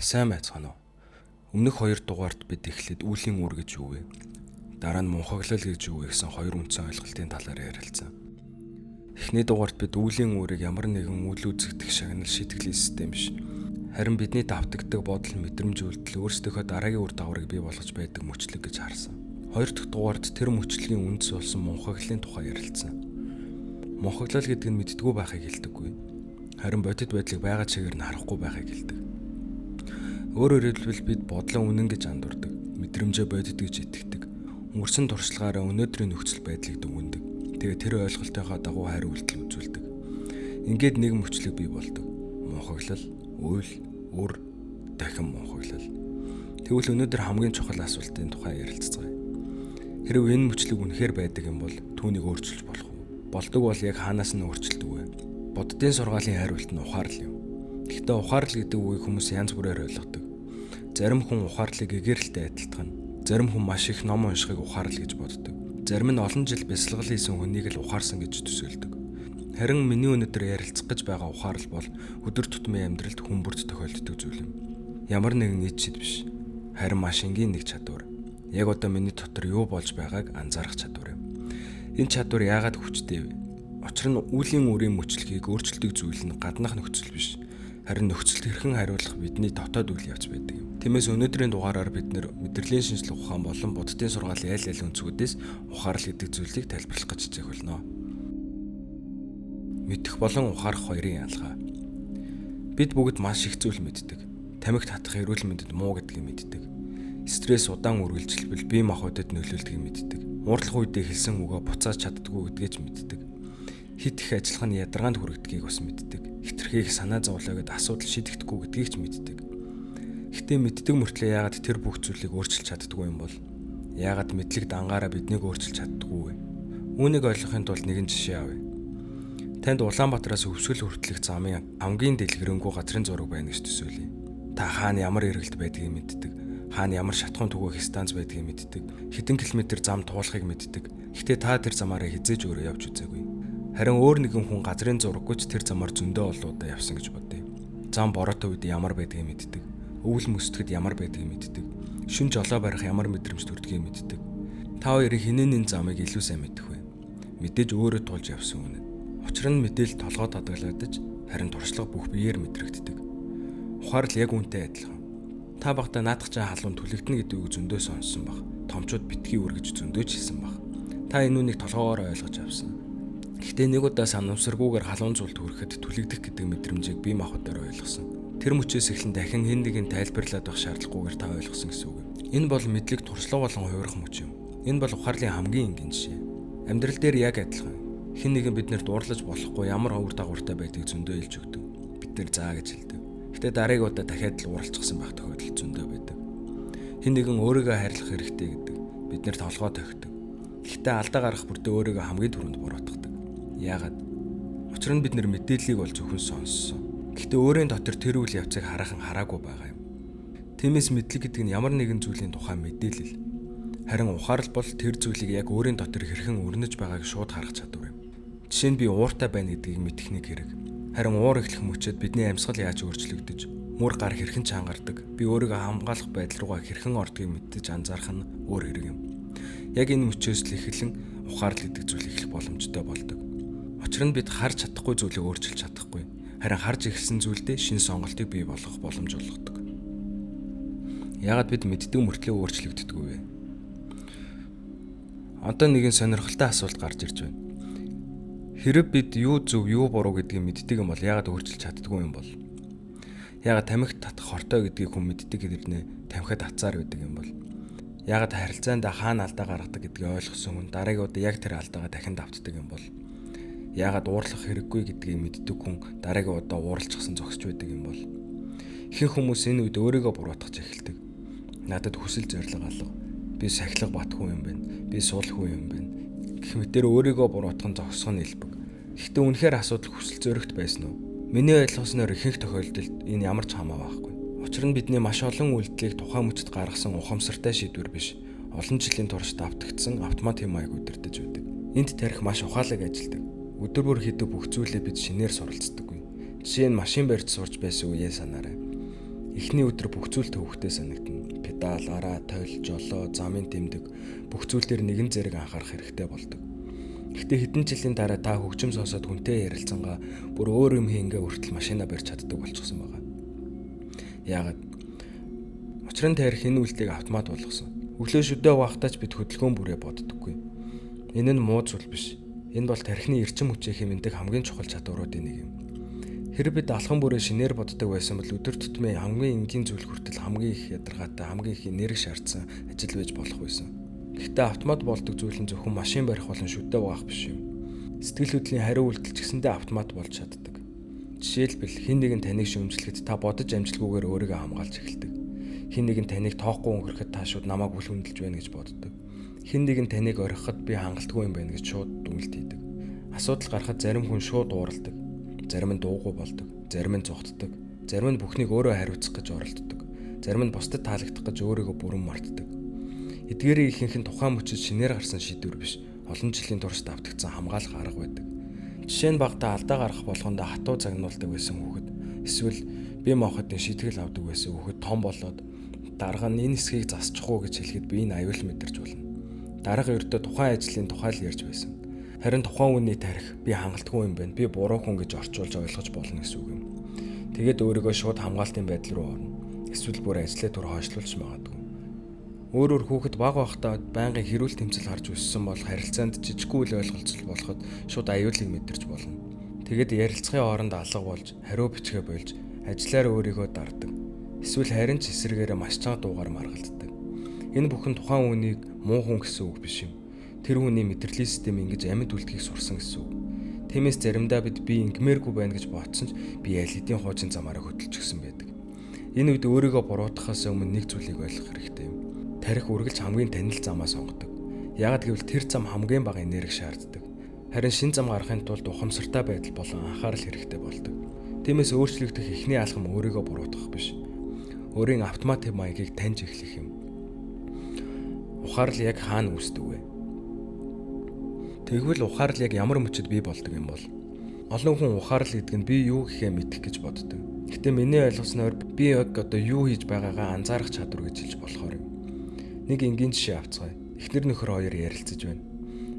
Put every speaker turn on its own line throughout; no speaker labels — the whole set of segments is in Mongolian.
Сайн байцгаана уу? Өмнөх 2 дугаарт бид эхлээд үүлийн үр гэж юу вэ? Дараа нь мунхаглал гэж юу вэ гэсэн хоёр үндсэн ойлголтын талаар ярилцсан. Эхний дугаарт бид үүлийн үрийг ямар нэгэн үйл үзэгдэх шагнал шийтгэлийн систем биш. Харин бидний давтагддаг бодол, мэдрэмж, үйлдэл өөрсдийнхөө дараагийн үр дагаврыг бий болгож байдаг мөчлөг гэж харсан. Хоёр дахь дугаарт тэр мөчлөгийн үндэс болсон мунхаглалын тухай ярилцсан. Мунхаглал гэдэг нь мэддэггүй байхыг хэлдэггүй. Харин бодит байдлыг байгаа чигээр нь харахгүй байхыг хэлдэг. Өөрөөр хэлбэл бид бодлоо үнэн гэж андуурдаг, мэдрэмжээ бодит гэж итгэдэг. Өнгөрсөн туршлагаараа өнөөдрийн нөхцөл байдлыг дүгнэдэг. Тэгээд тэр ойлголтынхоо дагуу хариу үйлдэл үзүүлдэг. Ингээд нэг мөчлөг бий болдог. Мунхаглал, үйл, үр, дахин мунхаглал. Тэгвэл өнөөдөр хамгийн чухал асуултын тухай ярилццгаая. Хэрвээ энэ мөчлөг үнэхээр байдаг юм бол түүнийг өөрчилж болох уу? Болдог бол яг хаанаас нь өөрчилдөг вэ? Боддын сургаалын хариулт нь ухаарлал юм. Гэхдээ ухаарлал гэдэг үгийг хүмүүс янз бүрээр ойлгодог. Зарим хүн ухаарлыг гэгэрэлтэй адилтгана. Зарим хүн маш их ном уншихыг ухаарлал гэж боддог. Зарим нь олон жил бясалгал хийсэн хүнийг л ухаарсан гэж төсөөлдөг. Харин миний өнөөдөр ярилцах гэж байгаа ухаарлал бол өдөр тутмын амьдралд хүмүүрд тохиолддог зүйл юм. Ямар нэгэн нийт шид биш. Харин маш энгийн нэг чадвар. Яг одоо миний дотор юу болж байгааг анзаарах чадвар юм. Энэ чадвар яагаад хүчтэй вэ? Учир нь үүлийн үрийн мөчлөгийг өөрчилдөг зүйл нь гаднах нөхцөл биш. Харин нөхцөлд хэрхэн хариулах бидний дотоод үйл явц байдаг юм. Тиймээс өнөөдрийн дугаараар бид мэдрэлийн шинжлэх ухаан болон буддын сургаалын аль аль өнцгүүдээс ухаарал гэдэг зүйлийг тайлбарлах гэж хичээх болно. Мэдэх болон ухаарах хоёрын ялгаа. Бид бүгд маш их зүйл мэддэг. Тамхи татах эрүүл мэндэд муу гэдгийг мэддэг. Стресс удаан үргэлжилбэл бие махбодод нөлөөлдгийг мэддэг. Уурлах үедээ хэлсэн үгээ буцааж чаддгүй гэдгийг ч мэддэг. Хит их ажиллах нь ядаргаанд хүрэгдгийг бас мэддэг. Хитрхийг санаа зовлоогээд асуудал шийдэхдэггүй гэдгийг ч мэддэг. Гэхдээ мэддэг мөртлөө яагаад тэр бүх зүйлийг өөрчилж чаддгүй юм бол? Яагаад мэдлэг дангаараа биднийг өөрчилж чаддгүй вэ? Үүнийг ойлгохын тулд нэгэн жишээ авъя. Танд Улаанбаатараас Өвсгөл хүртэлх замын хамгийн дэлгэрэнгүй газрын зураг байна гэж төсөөлье. Та хаана ямар эргэлт байдгийг мэддэг. Хаана ямар шатхуун түгээх станц байдгийг мэддэг. Хэдэн километр зам туулахыг мэддэг. Гэхдээ та тэр замаараа хизээж өөрөө явж үзээгүй. Харин өөр нэгэн хүн газрын зураггүй ч тэр замаар зөндөө олон удаа явсан гэж бодъё. Зам бороотой үед ямар байдгийг мэддэг. Өвөл мөсдөд ямар байдгийг мэддэг. Шүн жолоо барих ямар мэдрэмж төрдгийг мэддэг. Та хоёрын хинэн энэ замыг илүү сайн мэдэх вэ? Мэдээж өөрөө тулж явсан үнэ. Учир нь мэдээлэл толгой татгалагдаж, харин туршлага бүх биеэр мэдрэгддэг. Ухаарлал яг үүнтэй адилхан. Та багтаа наадах чаа халуун түлэгдэнэ гэдэг үг зөндөө сонссон баг. Томчууд битгий үргэж зөндөө ч хэлсэн баг. Та энэ үнийг толгоогоор ойлгож авсан. Гэхдээ нэг удаа санамсаргүйгээр халуун зүйлд хүрэхэд түлэгдэх гэдэг мэдрэмжийг бие махбодоор ойлгосон. Тэр мөчөөс эхлэн дахин хэн нэгэн тайлбарлаад байх шаардлагагүйгээр та ойлгосон гэсэн үг. Энэ бол мэдлэг туршлага болон хувирах мөч юм. Энэ бол ухаарлын хамгийн энгийн жишээ. Амьдрал дээр яг адилхан. Хэн нэгэн биднэрт уурлаж болохгүй ямар үр дагавартай байдгийг зөндөө хэлж өгдөг. Бид нэр заа гэж хэлдэг. Гэтэ дараагийн удаа дахиад л ууралчихсан байх тохиолдол зөндөө байдаг. Хэн нэгэн өөрийгөө хайрлах хэрэгтэй гэдэг биднэрт толгой тохидог. Гэхдээ алдаа гарах бүртээ өөрийгөө хамгийн түрүүнд буруутгадаг. Яагаад? Учир нь бид нэр мэдээллийг бол зөвхөн сонссон. Гэхдээ өөрийн дотор тэр үйл явцыг хараахан хараагүй байгаа юм. Тиймээс мэдлэг гэдэг нь ямар нэгэн зүйлийн тухай мэдээлэл. Харин ухаарал бол тэр зүйлийг яг өөрийн дотор хэрхэн өрнөж байгааг шууд харах чадвар юм. Жишээ нь би ууртай байна гэдгийг мэдэх нэг хэрэг. Харин уур эхлэх мөчөд бидний амьсгал яаж өөрчлөгдөж, мөр гар хэрхэн чангардаг, би өөрийгөө хамгаалах байдал руугаа хэрхэн ордгийг мэддэж анзаарах нь өөр хэрэг юм. Яг энэ мөчөөс л эхлэн ухаарал гэдэг зүйл эхлэх боломжтой болдог. Учир нь бид харж чадахгүй зүйлийг өөрчилж чадахгүй. Харин харж эхэлсэн зүйлдээ шинэ сонголтыг бий болгох боломж олгодог. Яагаад бид мэддэг мөртлөө өөрчлөгддөг вэ? Одоо нэгэн сонирхолтой асуулт гарч ирж байна. Хэрэв бид юу зөв, юу буруу гэдгийг мэддэг юм бол яагаад өөрчилж чаддгүй юм бол? Яагаад тамхи татах хортой гэдгийг хүн мэддэг хэрнээ тамхиад татсаар байдаг юм бол? Яагаад харилцаанд хаана алдаа гаргадаг гэдгийг ойлгосон хүн дараагийн удаа яг тэр алдаагаа дахин давтдаг юм бол? Яагаад уурлах хэрэггүй гэдгийг мэддэг хүн дараагийн удаа ууралчихсан зогсож байдаг юм бол? Ихэнх хүмүүс энэ үед өөрийгөө буруутгаж эхэлдэг. Надад хүсэл зориг алга. Би сахилга батгүй юм байна. Би суулгүй юм байна. Гэх мэтээр өөрийгөө буруутгах нь зогсох нь илбэг. Гэхдээ үнэхээр асуудал хүсэл зоригт байсан уу? Миний ойлгосноор ихэнх тохиолдолд энэ ямар ч хамаа байхгүй. Учир нь бидний маш олон үйлдэлийг тухайн мөчөд гаргасан ухамсартай шийдвэр биш. Олон жилийн турш давтагдсан автомат хэм маяг удирдах байдаг. Энд тарих маш ухаалаг ажилдаг. Өдөр бүр хийдэг бүх зүйлээ бид шинээр суралцдаггүй. Жишээ нь машин барьж сурч байсан үеэ санаарай. Эхний өдөр бүх зүйл төвөгтэй санагдана. Педал, араа, тойл, жолоо, замын тэмдэг бүх зүйлээр нэгэн зэрэг анхаарах хэрэгтэй болдог. Гэхдээ хэдэн жилийн дараа та хөгжим сонсоод хүнтэй ярилцсангаа бүр өөр юм хийнгээ хүртэл машина барьж чаддаг болчихсон байгаа. Яагаад? Учир нь тарих энэ үйлдэлийг автомат болгосон. Өглөө шүдээ угаахтаач бид хөдөлгөөн бүрээ боддоггүй. Энэ нь муу зүйл биш. Энэ бол тархины эрчим хүчээ хэмнэдэг хамгийн чухал чадваруудын нэг юм. Хэрэг бид алхам бүрээ шинээр боддог байсан бол өдөр тутмын хамгийн энгийн зүйл хүртэл хамгийн их ядаргаатай, хамгийн их энерги шаардсан ажил байж болох байсан. Гэхдээ автомат болдог зүйл нь зөвхөн машин барих болон шүдээ угаах биш юм. Сэтгэл хөдлөлийн хариу үйлдэл ч гэсэндээ автомат болж чаддаг. Жишээлбэл хэн нэгэн таныг шүүмжлэхэд та бодож амжилгүйгээр өөрийгөө хамгаалж эхэлдэг. Хэн нэгэн таныг тоохгүй өнгөрөхөд та шууд намайг үл хөндлөж байна гэж боддог. Хэн нэгэн таныг орхиход би хангалтгүй юм байна гэж шууд дүгнэлт хийдэг. Асуудал гарахад зарим хүн шууд уурладаг. Зарим нь дуугүй болдог. Зарим нь зүхтдэг. Зарим нь бүхнийг өөрөө хариуцах гэж оролддог. Зарим нь бусдад таалагдах гэж өөрийгөө бүрэн мартдаг. Эдгээрийн ихэнх нь тухайн мөчөд шинээр гарсан шийдвэр биш. Олон жилийн турш давтагдсан хамгаалах арга байдаг. Жишээ нь багтаа алдаа гарах болгондоо хатуу загнуулдаг байсан хүүхэд эсвэл бие махбодын шийтгэл авдаг байсан хүүхэд том болоод дарга нь энэ хэсгийг засчих уу гэж хэлэхэд би энэ аюул мэдэрч болно. Дарга ердөө тухайн ажлын тухай л ярьж байсан. Харин тухайн үний тарих би хангалтгүй юм байна. Би буруу хүн гэж орчуулж ойлгож болно гэсэн үг юм. Тэгээд өөрийгөө шууд хамгаалтын байдал руу орно. Эсвэл бүр ажлаа түр хойшлуулж магадгүй. Өөрөөр хүүхэд бага байхдаа байнгын хэрүүл тэмцэл харж өссөн бол харилцаанд жижиггүй үл ойлголцол болоход шууд аюулыг мэдэрч болно. Тэгээд ярилцлагын хооронд алга болж, хариу бичгээ болж, ажлаараа өөрийгөө дардаг. Эсвэл харин ч эсрэгээрээ маш чанга дуугаар маргалддаг. Энэ бүхэн тухайн үнийг муу хүн гэсэн үг биш юм. Тэр хүний мэдрэлийн систем ингэж амьд үлдэхийг сурсан гэсэн үг. Тиймээс заримдаа бид би ингэмээргүй байна гэж бодсон ч би аль хэдийн хуучин замаараа хөдөлж гисэн байдаг. Энэ үед өөрийгөө буруутгахаас өмнө нэг зүйлийг ойлгох хэрэгтэй юм. Тарих үргэлж хамгийн танил замаа сонгодог. Яагад гэвэл тэр зам хамгийн бага энерги шаарддаг. Харин шин зам гарахын тулд ухамсартай байдал болон анхаарал хэрэгтэй болдог. Тиймээс өөрчлөгдөх эхний алхам өөрийгөө буруутгах биш. Өөрийн автомат маягийг таньж эхлэх юм. Ухаарл яг хаана үүсдэг вэ? Тэгвэл ухаарл яг ямар мөчөд бий болдог юм бол? Олон хүн ухаарл гэдэг нь би юу гэхээ мэдэх гэж боддог. Гэтэ миний ойлгосноор би яг одоо юу хийж байгаагаа анзаарах чадвар гэж хэлж болохоор юм. Нэг энгийн жишээ авцгаая. Эхнэр нөхөр хоёр ярилцаж байна.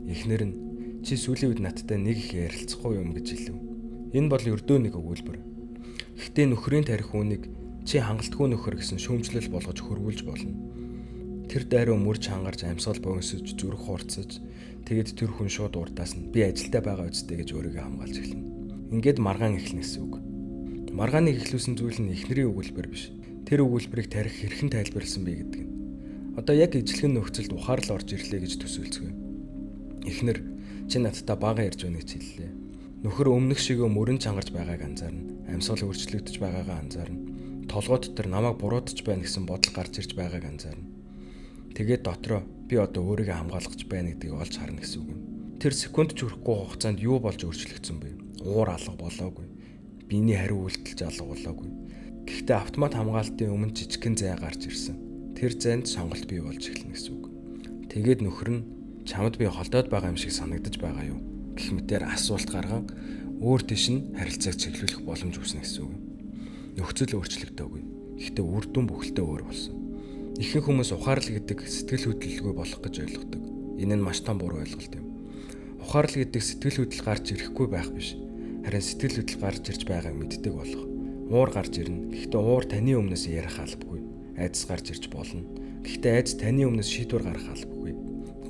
Эхнэр нь чи сүүлийн үед надтай нэг их ярилцахгүй юм гэж хэлв. Энэ бол ердөө нэг өгүүлбэр. Гэхдээ нөхрийн тарих үүнийг чи хангалтгүй нөхөр гэсэн шүүмжлэл болгож хөрвүүлж болно. Тэр дайруу мөрж хангарч амьсгал богиносож зүрх хурцаж тэгээд тэр хүн шууд урдаас нь би ажилдаа байгаа үстэй гэж өөрийгөө хамгаалж эхэлнэ. Ингээд маргаан эхэлнэ гэсэн үг. Маргааныг эхлүүлсэн зүйл нь эхнэрийн өгүүлбэр биш. Тэр өгүүлбэрийг тарих хэрхэн тайлбарласан бэ гэдэг нь. Одоо яг ижлэгэн нөхцөлд ухаарл орж ирлээ гэж төсөөлцгөө. Эхнэр чи надтай бага ярьж байна гэж хэллээ. Нөхөр өмнөх шигээ мөрөн чангарч байгааг анзаарна. Амьсгал өөрчлөгдөж байгаагаа анзаарна. Толгой дотор намайг буруутгаж байна гэсэн бодол гарч ирж байгааг анзаарна. Тэгээд дотроо би одоо өөрийгөө хамгаалах байна гэдгийг олж харна гэсэн үг юм. Тэр секунд ч хүрэхгүй хугацаанд юу болж өөрчлөгдсөн бэ? Уур алга болоогүй. Биений хариу үйлдэлж алга болоогүй. Гэхдээ автомат хамгаалтын өмнө жижигхэн зай гарч ирсэн. Тэр зайд сонголт бий болж эхэлнэ гэсэн үг. Тэгээд нөхөр нь чамд би холдоод байгаа юм шиг санагдаж байгаа юу гэх мэтээр асуулт гарган өөр тийш нь харилцааг чиглүүлэх боломж үүснэ гэсэн үг. Нөхцөл өөрчлөгдөөгүй. Гэхдээ үр дүн бүхэлдээ өөр болсон. Ихэнх хүмүүс ухаарл гэдэг сэтгэл хөдлөлгүй болох гэж ойлгодог. Энэ нь маш том буруу ойлголт юм. Ухаарл гэдэг сэтгэл хөдлөл гарч ирэхгүй байх биш. Харин сэтгэл хөдлөл гарч ирж байгааг мэддэг болох. Уур гарч ирнэ. Гэхдээ уур таны өмнөөс ярих албагүй. Айдас гарч ирж болно. Гэхдээ айдас таны өмнөөс шийдвэр гаргах албагүй.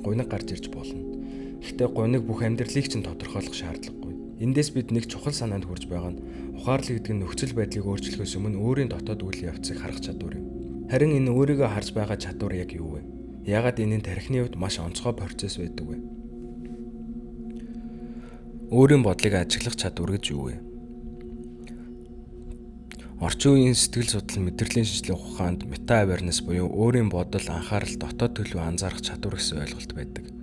Гуниг гарч ирж болно. Гэхдээ гуниг бүх амьдралыг чинь тодорхойлох шаардлагагүй. Эндээс бид нэг чухал санаанд хүрж байгаа нь ухаарл гэдэг нь нөхцөл байдлыг өөрчлөхөөс өмнө өөрийн дотоод үйл явцыг харах чадвар юм. Харин энэ өөрийгөө харж байгаа чадвар яг юу вэ? Яагаад энэ нь тархины хувьд маш онцгой процесс байдаг вэ? Өөрийн бодлыг ажиглах чадвар гэж юу вэ? Орчин үеийн сэтгэл судлал мэдрэлийн шинжилгээ ухаанд meta awareness буюу өөрийн бодол, анхаарал, дотоод төлөв анзаарах чадвар гэсэн ойлголт байдаг.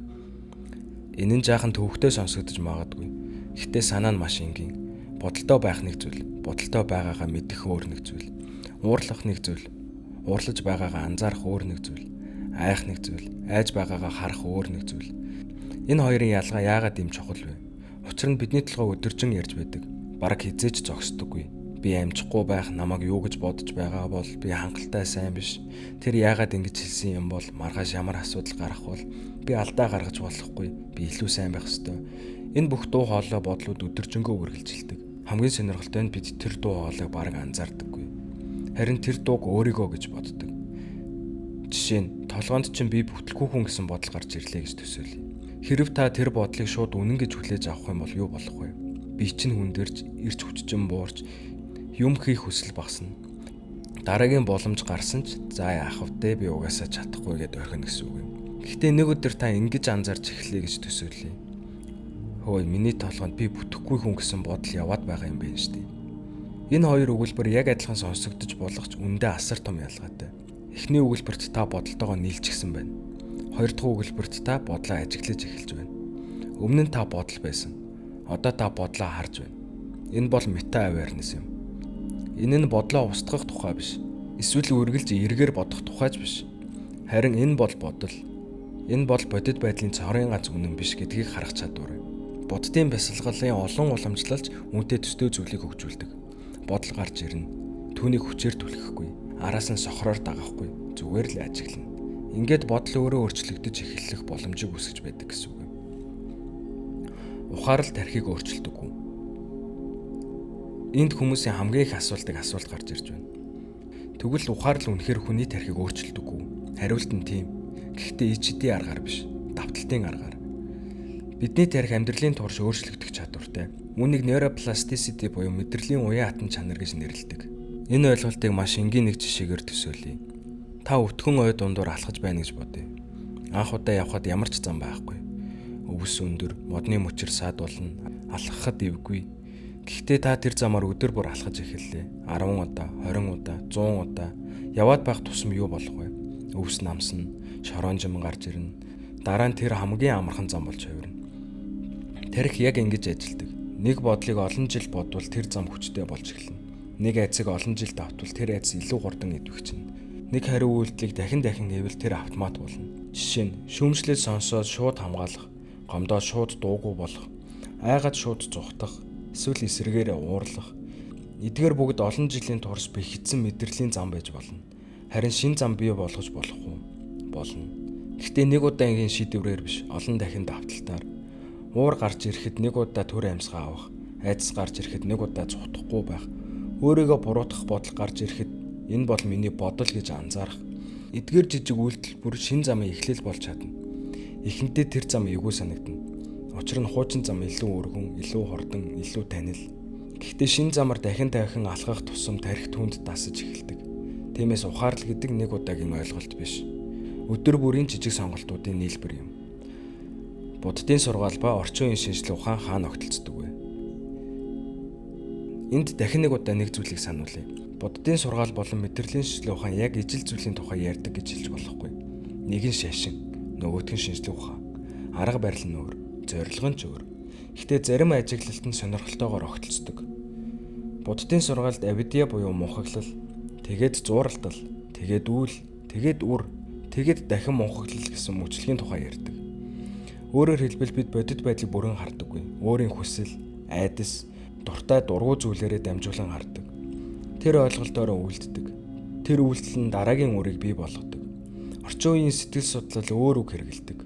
Энэ нь жаахан төвөгтэй сонсогдож магадгүй. Гэхдээ санаа нь маш энгийн. Бодолтой байх нэг зүйл, бодолтой байгаагаа мэдэх өөр нэг зүйл. Уурлах нэг зүйл, уурлаж байгаагаа анзаарах өөр нэг зүйл. Айх нэг зүйл, айж байгаагаа харах өөр нэг зүйл. Энэ хоёрын ялгаа яагаад ийм чухал вэ? Учир нь бидний толгой өдөржин ярьж байдаг. Бараг хизээж зогсдоггүй. Би амжихгүй байх намайг юу гэж бодож байгаа бол би хангалттай сайн биш. Тэр яагаад ингэж хэлсэн юм бол маргааш ямар асуудал гарах бол би алдаа гаргаж болохгүй. Би илүү сайн байх ёстой. Энэ бүх дуу хоолой бодлууд өдөржингөө үргэлжилдэг. Хамгийн сонирхолтой нь бид тэр дуу хоолойг бараг анзаардаггүй. Харин тэр дууг өөрийгөө гэж боддог. Жишээ нь толгоонд чинь би бүтлгүй хүн гэсэн бодол гарч ирлээ гэж төсөөлье. Хэрв та тэр бодлыг шууд үнэн гэж хүлээж авах юм бол юу болох вэ? Би чинь хүндэрж, ирч хүччин буурч, юм хийх хүсэл багасна. Дараагийн боломж гарсан ч за яах вэ? Би угаасаа чадахгүй гэдээ орхино гэсэн үг юм. Гэхдээ нэг өдөр та ингэж анзаарч эхлэе гэж төсөөлье. Хөөе, миний толгойд би бүтэхгүй хүн гэсэн бодол яваад байгаа юм байна шүү дээ. Энэ хоёр өгүүлбэр яг адилхан сонсогдож болох ч үндэ асар том ялгаатай. Эхний өгүүлбэрт та бодолтойгоо нийлчихсэн байна. Хоёр дахь өгүүлбэрт та бодлоо ажиглаж эхэлж байна. Өмнө нь та бодол байсан. Одоо та бодлоо харж байна. Энэ бол meta awareness юм. Энэ нь бодлоо устгах тухай биш. Эсвэл үргэлж эргээр бодох тухайч биш. Харин энэ бол бодол. Энэ бол бодит байдлын цорын гац үнэн биш гэдгийг харах чадвар. Боддын бясалгалын олон уламжлалч үнэтэй төстэй зүйлийг хөгжүүлдэг. Бодол гарч ирнэ. Түүнийг хүчээр түлхэхгүй, араас нь сохроор дагахгүй, зүгээр л ажиглана. Ингээд бодол өөрөө өөрчлөгдөж эхэлэх боломжийг үүсгэж байдаг гэсэн үг юм. Ухаарал тархийг өөрчилдөггүй. Энд хүмүүсийн хамгийн их асуулт гарч ирж байна. Тэгвэл ухаарал үнэхээр хүний тархийг өөрчилдөггүй. Хариулт нь тийм. Гэхдээ ичдийн аргаар биш, давталтын аргаар. Бидний тархи амьдралын турш өөрчлөгдөх чадвартай. Үүнийг neuroplasticity буюу мэдрэлийн уян хатан чанар гэж нэрлэдэг. Энэ ойлголтыг маш энгийн нэг жишээгээр төсөөлье. Та өтгөн ой дундуур алхаж байна гэж бодъё. Анх удаа явхад ямар ч зам байхгүй. Өвс өндөр, модны мөчир саад болно. Алхахад эвгүй. Гэхдээ та тэр замаар өдөр бүр алхаж эхэллээ. 10 удаа, 20 удаа, 100 удаа яваад байх тусам юу болох вэ? Өвс намсна, шорон жим гарч ирнэ. Дараа нь тэр хамгийн амархан зам болж хувирна. Тархи яг ингэж ажилдаг. Нэг бодлыг олон жил бодвол тэр зам хүчтэй болж эхэлнэ. Нэг айцыг олон жил давтвал тэр айц илүү хурдан идэвх чинь. Нэг хариу үйлдэлийг дахин хийвэл тэр автомат болно. Жишээ нь шүүмжлэл сонсоод шууд хамгаалах, гомдоод шууд дуугүй болох, айгаад шууд зүхтах, эсвэл эсрэгээр уурлах. Эдгээр бүгд олон жилийн турш бэхжсэн мэдрэлийн зам байж болно. Харин шин зам бий болгож болох уу? Болно. Гэхдээ нэг удаагийн шийдвэрээр биш, олон дахин давталтаар. Уур гарч ирэхэд нэг удаа төр амьсгаа авах, айдас гарч ирэхэд нэг удаа зүхтахгүй байх, өөрийгөө буруутгах бодол гарч ирэхэд энэ бол миний бодол гэж анзаарах. Эдгээр жижиг үйлдэл бүр шин замын эхлэл болж чадна. Эхэнтэй тэр зам эвгүй санагдана. Учир нь хуучин зам илүү өргөн, илүү хурдан, илүү танил. Гэхдээ шин замаар дахин алхах тусам тархи түнд дасаж эхэлдэг. Тиймээс ухаарал гэдэг нэг удаагийн ойлголт биш. Өдөр бүрийн жижиг сонголтуудын нийлбэр юм. Буддын сургаал ба орчин үеийн шинжлэх ухаан хаана огтлцдог вэ? Энд дахин нэг удаа нэг зүйлийг сануулъя. Буддын сургаал болон мэдрэлийн шинжлэх ухаан яг ижил зүйлийн тухай ярьдаг гэж хэлж болохгүй. Нэг нь шашин, нөгөөх нь шинжлэх ухаан. Арга барил нь өөр, зорилго нь ч өөр. Гэхдээ зарим ажиглалт нь сонирхолтойгоор огтлцдог. Буддын сургаалд авидья буюу мунхаглал, тэгээд зууралтал, тэгээд үйл, тэгээд үр, тэгээд дахин мунхаглал гэсэн мөчлөгийн тухай ярьдаг. Өөрөөр хэлбэл бид бодит байдлыг бүрэн хардаггүй. Өөрийн хүсэл, айдас, дуртай дургуй зүйлээрээ дамжуулан хардаг. Тэр ойлголтоор үйлддэг. Тэр үйлдэл нь дараагийн үрийг бий болгодог. Орчин үеийн сэтгэл судлал өөр үг хэрэгэлдэг.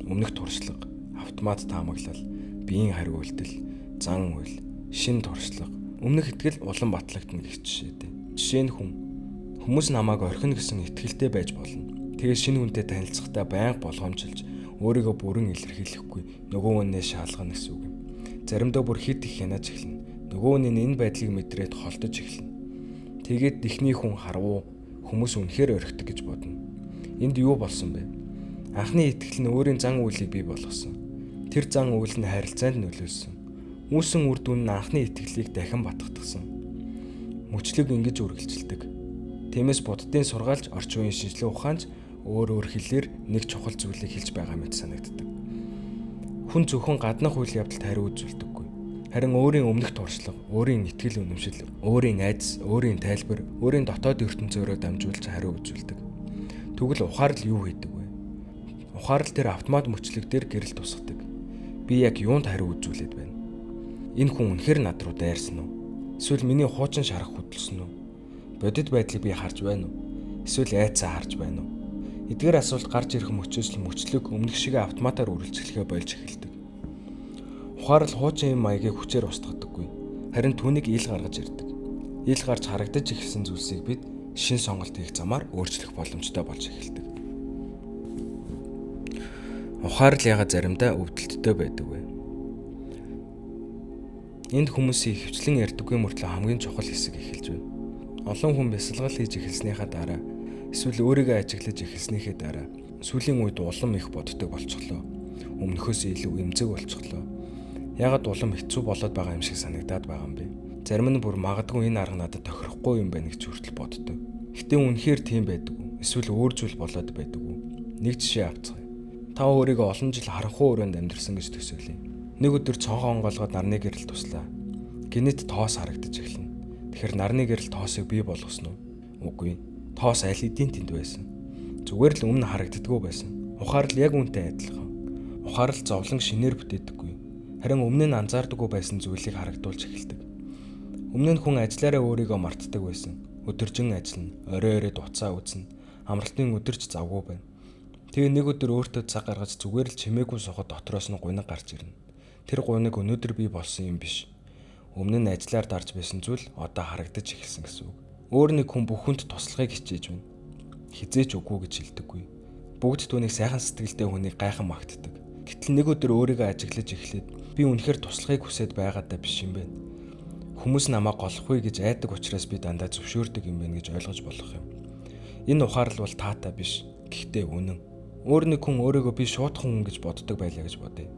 Өмнөх туршлага, автомат таамаглал, биеийн хариу үйлдэл, зан үйл, шин туршлага, өмнөх итгэл улам батлагдана гэх жишээтэй. Жишээ нь хүмүүс намайг орхино гэсэн итгэлтэй байж болно. Тэгээд шинэ хүнтэй танилцахдаа байнга болгоомжилж өөрийгөө бүрэн илэрхийлэхгүй нөгөө хүнээ шаалгана гэсэн үг юм. Заримдаа бүр хит их хянаж эхэлнэ. Нөгөө хүн энэ байдлыг мэдрээд холдож эхэлнэ. Тэгээд ихний хүн харвуу хүмүүс үнэхээр орхидог гэж бодно. Энд юу болсон бэ? Анхны итгэл нь өөрийн зан үйлийг бий болгосон. Тэр зан үйл нь харилцаанд нөлөөлсөн. Үүсэн үр дүн нь анхны итгэлийг дахин батгагдсан. Мөчлөг ингэж үргэлжилдэг. Тиймээс буддын сургаалж орчин үеийн шинжлэх ухаанч өөр хэлээр нэг чухал зүйлийг хэлж байгаа мэт санагддаг. Хүн зөвхөн гаднах үйл явдалд хариу үзүүлдэггүй. Харин өөрийн өмнөх туршлага, өөрийн итгэл үнэмшил, өөрийн айдас, өөрийн тайлбар, өөрийн дотоод ертөнцөөрөө дамжуулж хариу үзүүлдэг. Тэгвэл ухаарал юу хийдэг вэ? Ухаарал тэр автомат мөчлөг дээр гэрэл тусгадаг. Би яг юунд хариу үзүүлээд байна? Энэ хүн үнэхээр над руу дайрсан уу? Эсвэл миний хуучин шарах хөдөлсөн үү? Бодит байдлыг би харж байна уу? Эсвэл айцаа харж байна уу? Эдгээр асуулт гарч ирэх мөчөөс л мөчлөг өмнөх шиг автоматар үргэлжлэхээ болж эхэлдэг. Ухаарал хуучин юм маягийг хүчээр устгадаггүй. Харин түүнийг ил гаргаж ирдэг. Ил гарч харагдаж эхэлсэн зүйлсийг бид шин сонголт хийх замаар өөрчлөх боломжтой болж эхэлдэг. Ухаарал яагаад заримдаа өвдөлттэй байдаг вэ? Энд хүмүүсийн хөвчлэн ярьдаггүй мөртлөө хамгийн чухал хэсэг эхэлж байна. Олон хүн бясалгал хийж эхэлснийхаа дараа, эсвэл өөрийгөө ажиглаж эхэлснийхээ дараа сүүлийн үед улам их боддог болчихлоо. Өмнөхөөс илүү эмзэг болчихлоо. Яагаад улам хэцүү болоод байгаа юм шиг санагдаад байгаа юм бэ? Зарим нь бүр магадгүй энэ арга надад тохирохгүй юм байна гэж хүртэл боддог. Гэтэ үнэхээр тийм байдаг уу? Эсвэл өөр зүйл болоод байдаг уу? Нэг жишээ авцгаая. Та өөрийгөө олон жил харанхуй өрөөнд амьдэрсэн гэж төсөөлье. Нэг өдөр цонхоо онгоолгоод нарны гэрэл туслаа. Гинэт тоос харагдаж эхэлнэ. Тэгэхээр нарны гэрэл тоосыг бий болгосон уу? Үгүй. Тоос аль эдийн тэнд байсан. Зүгээр л өмнө харагддаггүй байсан. Ухаарал яг үүнтэй адилхан. Ухаарал зовлон шинээр бүтээдэггүй. Харин өмнө нь анзаардаггүй байсан зүйлийг харагдуулж эхэлдэг. Өмнө нь хүн ажиллаараа өөрийгөө мартдаг байсан. Өдөржин ажиллана, орой дуцаа үзнэ. Амралтын өдөрч завгүй байна. Тэгээ нэг өдөр өөртөө цаг гаргаж зүгээр л чимээгүй сухад дотроос нь гуниг гарч ирнэ. Тэр гуниг өнөөдөр би болсон юм биш. Өмнө нь ажиллаар дарж байсан зүйл одоо харагдаж эхэлсэн гэсэн үг. Өөр нэг хүн бүхэнд туслахыг хичээж байна. Хизээч үгүй гэж хэлдэггүй. Бүгд түүнийг сайхан сэтгэлтэй хүнийг гайхан магтдаг. Гэтэл нэг өдөр өөрийгөө ажиглаж эхлээд би үнэхээр туслахыг хүсэж байгаадаа биш юм байна. Хүмүүс намайг голохгүй гэж айдаг учраас би дандаа зөвшөөрдөг юм байна гэж ойлгож болох юм. Энэ ухаарал бол таатай биш. Гэхдээ үнэн. Өөр нэг хүн өөрийгөө би шуудхан хүн гэж боддог байлаа гэж бодъё.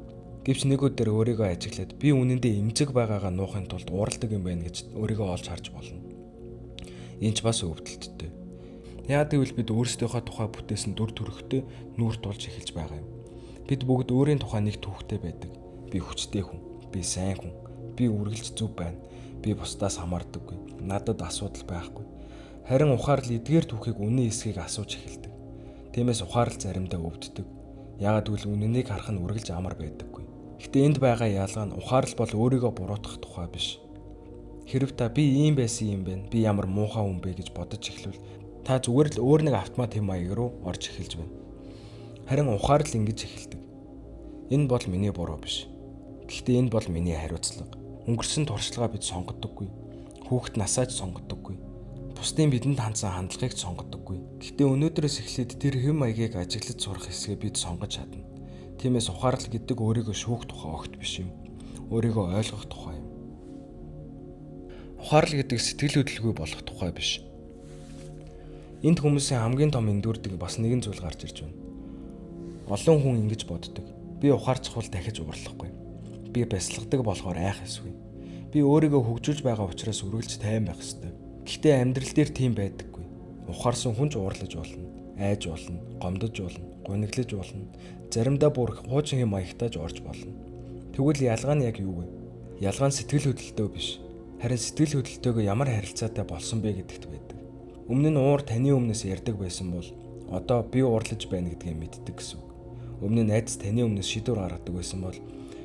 Гэвч нэг өдөр өөрийгөө ажиглаад би үнэндээ эмзэг байгаагаа нуухын тулд уурладаг юм байна гэж өөрийгөө олж харж болно. Энэ ч бас өвдөлттэй. Яагаад гэвэл бид өөрсдийнхөө тухай бүтээсэн дүр төрхтэй нүүр тулж эхэлж байгаа юм. Бид бүгд өөрийн тухай нэг түүхтэй байдаг. Би хүчтэй хүн, би сайн хүн, би үргэлж зөв байна. Би бусдаас хамаардаггүй. Надад асуудал байхгүй. Харин ухаарал эдгээр түүхийг үнэн эсхийг асууж эхэлдэг. Тиймээс ухаарал заримдаа өвддөг. Яагаад гэвэл үнэнийг харах нь үргэлж амар байдаггүй. Гэтэ энд байгаа ялгаа нь ухаарал бол өөрийгөө буруутгах тухай биш. Хэрв та би ийм байсан юм бэ, би ямар муухай хүн бэ гэж бодож эхлвэл та зүгээр л өөр нэг автомат хэм маяг руу орж эхэлж байна. Харин ухаарал ингэж эхэлдэг. Энэ бол миний буруу биш. Гэхдээ энэ бол миний хариуцлага. Өнгөрсөн туршлагаа бид сонгодоггүй. Хүүхэд насааж сонгодоггүй. Бусдын бидэнд хандсан хандлагыг сонгодоггүй. Гэхдээ өнөөдрөөс эхлээд тэр хэм маягийг ажиглаж сурах хэсгээ бид сонгож чадна. Тиймээс ухаарал гэдэг өөрийгөө шүүх тухай огт биш юм. Өөрийгөө ойлгох тухай юм. Ухаарал гэдэг сэтгэл хөдлөлгүй болох тухай биш. Энд хүмүүсийн хамгийн том эндүрдэг бас нэгэн зүйл гарч ирж байна. Олон хүн ингэж боддог. Би ухаарчихвал дахиж уурлахгүй. Би бясалгадаг болохоор айх эсгүй. Би өөрийгөө хөгжүүлж байгаа учраас үргэлж тайван байх ёстой. Гэхдээ амьдрал дээр тийм байдаггүй. Ухаарсан хүн ч уурлаж болно, айж болно, гомдож болно, гуниглаж болно. Заримдаа бүр хуучин хэм маягтааж орж болно. Тэгвэл ялгаа нь яг юу вэ? Ялгаа нь сэтгэл хөдлөлтөө биш. Харин сэтгэл хөдлөлтөөгөө ямар харилцаатай болсон бэ гэдэгт байдаг. Өмнө нь уур таны өмнөөс ярьдаг байсан бол одоо би уурлаж байна гэдгийг мэддэг гэсэн үг. Өмнө нь айдас таны өмнөөс шийдвэр гаргадаг байсан бол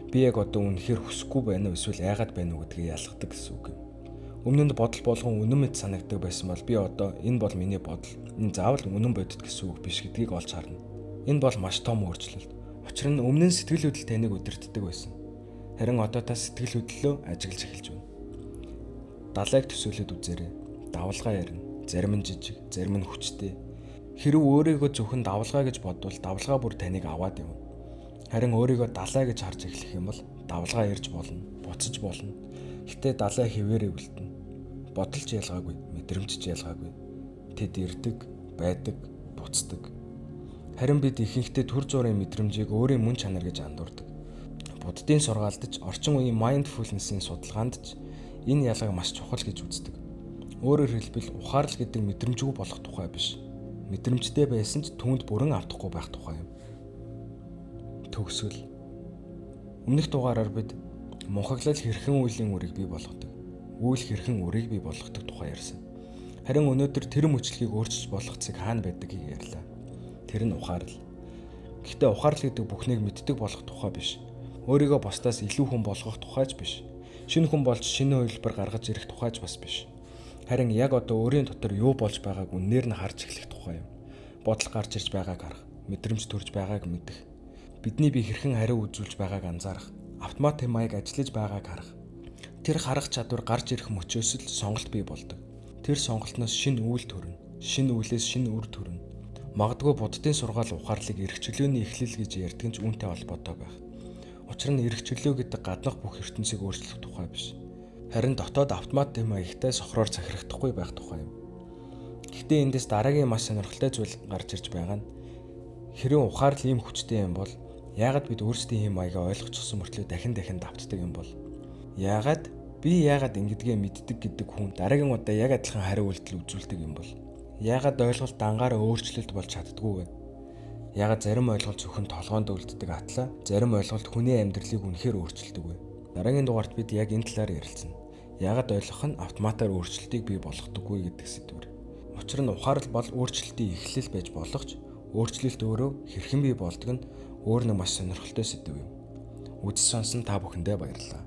би яг одоо үнэхээр хүсэхгүй байна уу эсвэл айгаад байна уу гэдгийг ялгадаг гэсэн үг юм. Өмнө нь бодол болгон үнэн мэт санагддаг байсан бол би одоо энэ бол миний бодол. Энэ заавал үнэн бодит гэсэн үг биш гэдгийг олж харна. Энэ бол маш том өөрчлөлт. Учир нь өмнө нь сэтгэл хөдлөл таныг удирддаг байсан. Харин одоо та сэтгэл хөдлөлөө ажиглаж эхэлж байна. Далайг төсөөлөд үзээрэй. Давалгаа ярина. Зарим нь жижиг, зарим нь хүчтэй. Хэрв өөрийгөө зөвхөн давалгаа гэж бодвол давалгаа бүр таныг аваад явна. Харин өөрийгөө далай гэж харж эхлэх юм бол давалгаа ярьж болно, буцаж болно. Гэтэ далай хэвээрээ үлдэнэ. Бодолч ялгаагүй, мэдрэмжч ялгаагүй. Тэд ирдэг, байдаг, буцдаг. Харин бид ихэнхдээ төр зургийн мэдрэмжийг өөрийн мөн чанар гэж андуурдаг. Буддийн сургаалдаж, орчин үеийн mindfulness-ийн судалгаанд ч энэ ялгааг маш чухал гэж үздэг. Өөрөөр хэлбэл ухаарал гэдэг мэдрэмжгүй болох тухай биш. Мэдрэмжтэй байсан ч түүнд бүрэн автахгүй байх тухай юм. Төгсгөл. Өмнөх дугаараар бид мунхаглал хэрхэн үеийн үрийг бий болгодог, үйл хэрхэн үрийг бий болгодог тухай ярьсан. Харин өнөөдөр тэр мөчлөгийг өөрчилж болох цэг хаана байдгийг ярьлаа. Тэр нь ухаарал. Гэхдээ ухаарал гэдэг бүхнийг мэддэг болох тухай биш. Өөрийгөө бусдаас илүү хүн болгох тухайч биш. Шинэ хүн болж шинэ хувилбар гаргаж ирэх тухайч бас биш. Харин яг одоо өөрийн дотор юу болж байгааг үнээр нь харж эхлэх тухай юм. Бодол гарч ирж байгааг харах, мэдрэмж төрж байгааг мэдэх, бидний бие хэрхэн хариу үзүүлж байгааг анзаарах, автомат маяг ажиллаж байгааг харах. Тэр харах чадвар гарч ирэх мөчөөс л сонголт бий болдог. Тэр сонголтноос шинэ үйл төрнө. Шинэ үйлээс шинэ үр төрнө. Магадгүй буддын сургаал ухаарлыг эрх чөлөөний эхлэл гэж ярьдаг нь үүнтэй холбоотой байх. Учир нь эрх чөлөө гэдэг гаднах бүх ертөнцийг өөрчлөх тухай биш. Харин дотоод автомат маягтай сохроор захирагдахгүй байх тухай юм. Гэхдээ эндээс дараагийн маш сонирхолтой зүйл гарч ирж байгаа нь хэрвээ ухаарл ийм хүчтэй юм бол яагаад бид өөрсдийн маягаа ойлгочихсон мөртлөө дахин давтдаг юм бол? Яагаад би яагаад ингэдгээ мэддэг гэдэг хүн дараагийн удаа яг адилхан хариу үйлдэл үзүүлдэг юм бол? Яагаад ойлголт дангаараа өөрчлөлт болж чаддгүй вэ? Яагаад зарим ойлголт зөвхөн толгоонд үлддэг атлаа, зарим ойлголт хүний амьдралыг үнэхээр өөрчилдөг вэ? Дараагийн дугаарт бид яг энэ талаар ярилцсан. Яагаад ойлгох нь автоматар өөрчлөлтийг бий болгодоггүй гэдэг сэдвэр. Учир нь ухаарал бол өөрчлөлтийн эхлэл байж болох ч өөрчлөлт өөрөө хэрхэн бий болдог нь өөр нэг маш сонирхолтой сэдв юм. Үзэж сонсон та бүхэндээ баярлалаа.